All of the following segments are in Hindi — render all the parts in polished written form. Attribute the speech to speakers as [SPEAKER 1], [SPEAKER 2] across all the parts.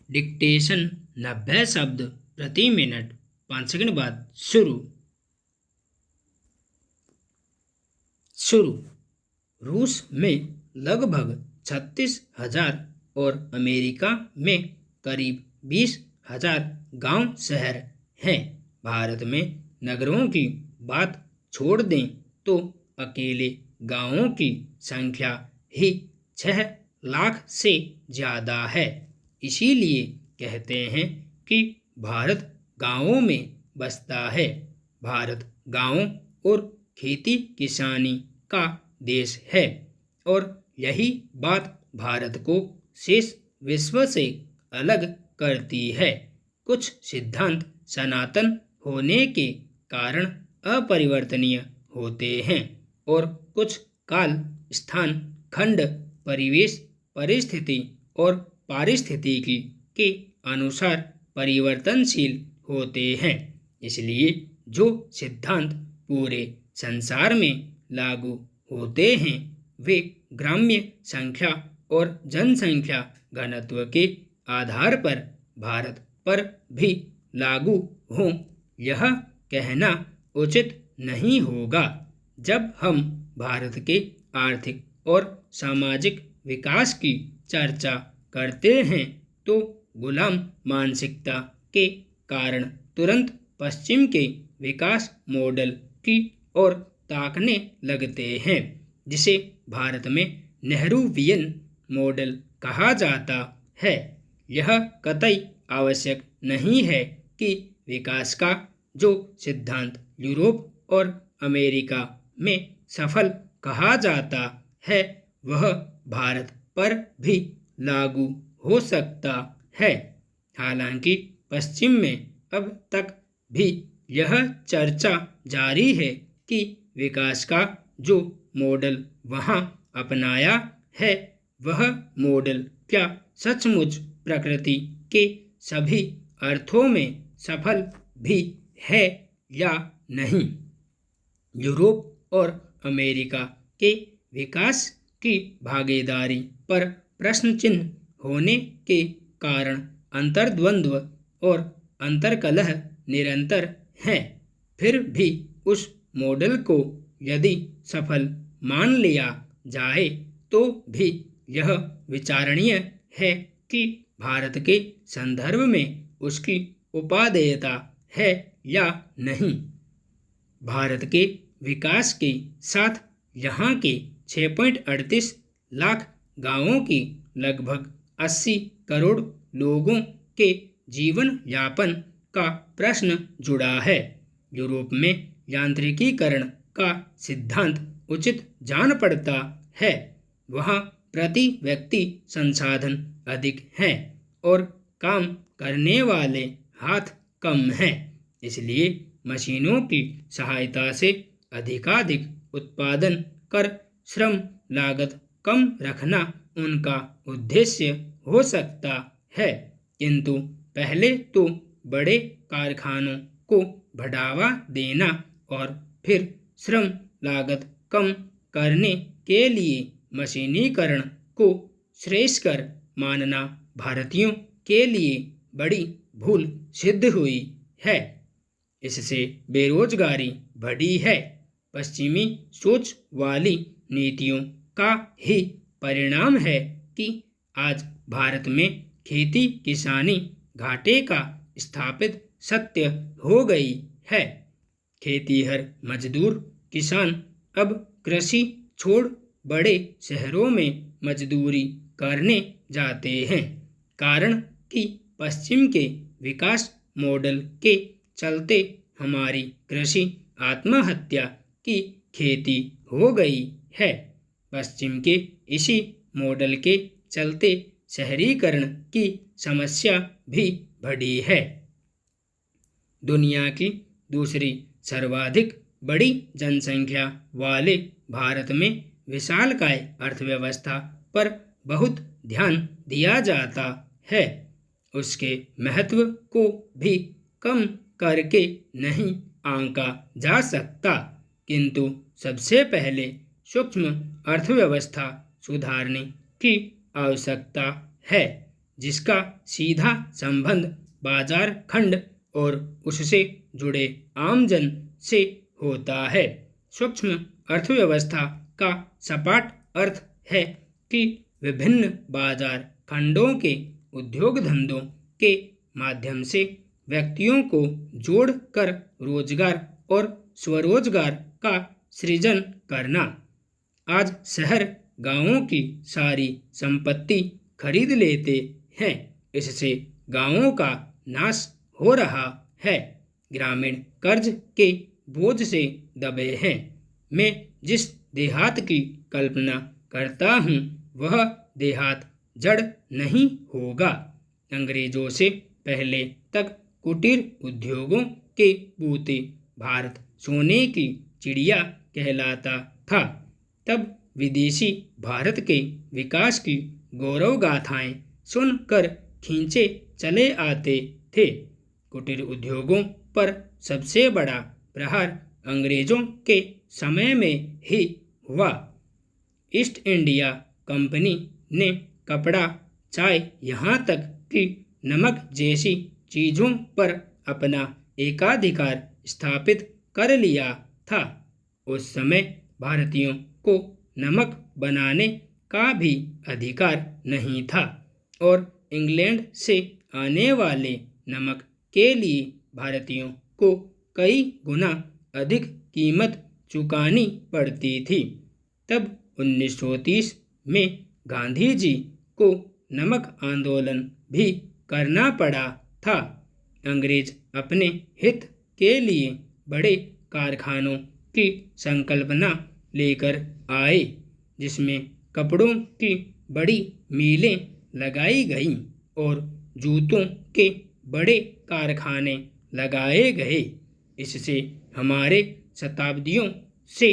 [SPEAKER 1] डिक्टेशन 90 शब्द प्रति मिनट 5 सेकंड बाद शुरू। रूस में लगभग 36,000 और अमेरिका में करीब 20,000 गांव शहर हैं। भारत में नगरों की बात छोड़ दें तो अकेले गांवों की संख्या ही 6 लाख से ज़्यादा है। इसीलिए कहते हैं कि भारत गांवों में बसता है। भारत गांवों और खेती किसानी का देश है और यही बात भारत को शेष विश्व से अलग करती है। कुछ सिद्धांत सनातन होने के कारण अपरिवर्तनीय होते हैं और कुछ काल, स्थान, खंड, परिवेश, परिस्थिति और पारिस्थितिकी के अनुसार परिवर्तनशील होते हैं। इसलिए जो सिद्धांत पूरे संसार में लागू होते हैं वे ग्राम्य संख्या और जनसंख्या घनत्व के आधार पर भारत पर भी लागू हों, यह कहना उचित नहीं होगा। जब हम भारत के आर्थिक और सामाजिक विकास की चर्चा करते हैं तो गुलाम मानसिकता के कारण तुरंत पश्चिम के विकास मॉडल की ओर ताकने लगते हैं, जिसे भारत में नेहरूवियन मॉडल कहा जाता है। यह कतई आवश्यक नहीं है कि विकास का जो सिद्धांत यूरोप और अमेरिका में सफल कहा जाता है वह भारत पर भी लागू हो सकता है। हालांकि पश्चिम में अब तक भी यह चर्चा जारी है कि विकास का जो मॉडल वहां अपनाया है वह मॉडल क्या सचमुच प्रकृति के सभी अर्थों में सफल भी है या नहीं। यूरोप और अमेरिका के विकास की भागीदारी पर प्रश्न चिन्ह होने के कारण अंतर्द्वंद्व और अंतर्कलह निरंतर हैं। फिर भी उस मॉडल को यदि सफल मान लिया जाए तो भी यह विचारणीय है कि भारत के संदर्भ में उसकी उपादेयता है या नहीं। भारत के विकास के साथ यहाँ के 6.38 लाख गांवों की लगभग 80 करोड़ लोगों के जीवन यापन का प्रश्न जुड़ा है। यूरोप में यांत्रिकीकरण का सिद्धांत उचित जान पड़ता है। वहाँ प्रति व्यक्ति संसाधन अधिक हैं और काम करने वाले हाथ कम हैं। इसलिए मशीनों की सहायता से अधिकाधिक उत्पादन कर श्रम लागत कम रखना उनका उद्देश्य हो सकता है, किंतु पहले तो बड़े कारखानों को बढ़ावा देना और फिर श्रम लागत कम करने के लिए मशीनीकरण को श्रेयस्कर मानना भारतीयों के लिए बड़ी भूल सिद्ध हुई है। इससे बेरोजगारी बढ़ी है। पश्चिमी सोच वाली नीतियों का ही परिणाम है कि आज भारत में खेती किसानी घाटे का स्थापित सत्य हो गई है। खेतीहर मजदूर किसान अब कृषि छोड़ बड़े शहरों में मजदूरी करने जाते हैं, कारण कि पश्चिम के विकास मॉडल के चलते हमारी कृषि आत्महत्या की खेती हो गई है। पश्चिम के इसी मॉडल के चलते शहरीकरण की समस्या भी बढ़ी है। दुनिया की दूसरी सर्वाधिक बड़ी जनसंख्या वाले भारत में विशालकाय अर्थव्यवस्था पर बहुत ध्यान दिया जाता है। उसके महत्व को भी कम करके नहीं आंका जा सकता, किंतु सबसे पहले सूक्ष्म अर्थव्यवस्था सुधारने की आवश्यकता है। जिसका सीधा संबंध बाजार खंड और उससे जुड़े आमजन से होता है। सूक्ष्म अर्थव्यवस्था का सपाट अर्थ है कि विभिन्न बाजार खंडों के उद्योग धंधों के माध्यम से व्यक्तियों को जोड़कर रोजगार और स्वरोजगार का सृजन करना। आज शहर गांवों की सारी संपत्ति खरीद लेते हैं, इससे गांवों का नाश हो रहा है। ग्रामीण कर्ज के बोझ से दबे हैं। मैं जिस देहात की कल्पना करता हूँ वह देहात जड़ नहीं होगा। अंग्रेजों से पहले तक कुटीर उद्योगों के बूते भारत सोने की चिड़िया कहलाता था। तब विदेशी भारत के विकास की गौरव गाथाएं सुनकर खींचे चले आते थे। कुटीर उद्योगों पर सबसे बड़ा प्रहार अंग्रेजों के समय में ही हुआ। ईस्ट इंडिया कंपनी ने कपड़ा, चाय, यहाँ तक कि नमक जैसी चीज़ों पर अपना एकाधिकार स्थापित कर लिया था। उस समय भारतीयों को नमक बनाने का भी अधिकार नहीं था और इंग्लैंड से आने वाले नमक के लिए भारतीयों को कई गुना अधिक कीमत चुकानी पड़ती थी। तब 1930 में गांधी जी को नमक आंदोलन भी करना पड़ा था। अंग्रेज अपने हित के लिए बड़े कारखानों की संकल्पना लेकर आए, जिसमें कपड़ों की बड़ी मिलें लगाई गईं और जूतों के बड़े कारखाने लगाए गए। इससे हमारे शताब्दियों से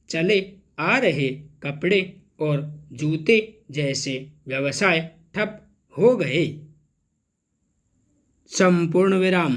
[SPEAKER 1] चले आ रहे कपड़े और जूते जैसे व्यवसाय ठप हो गए। संपूर्ण विराम।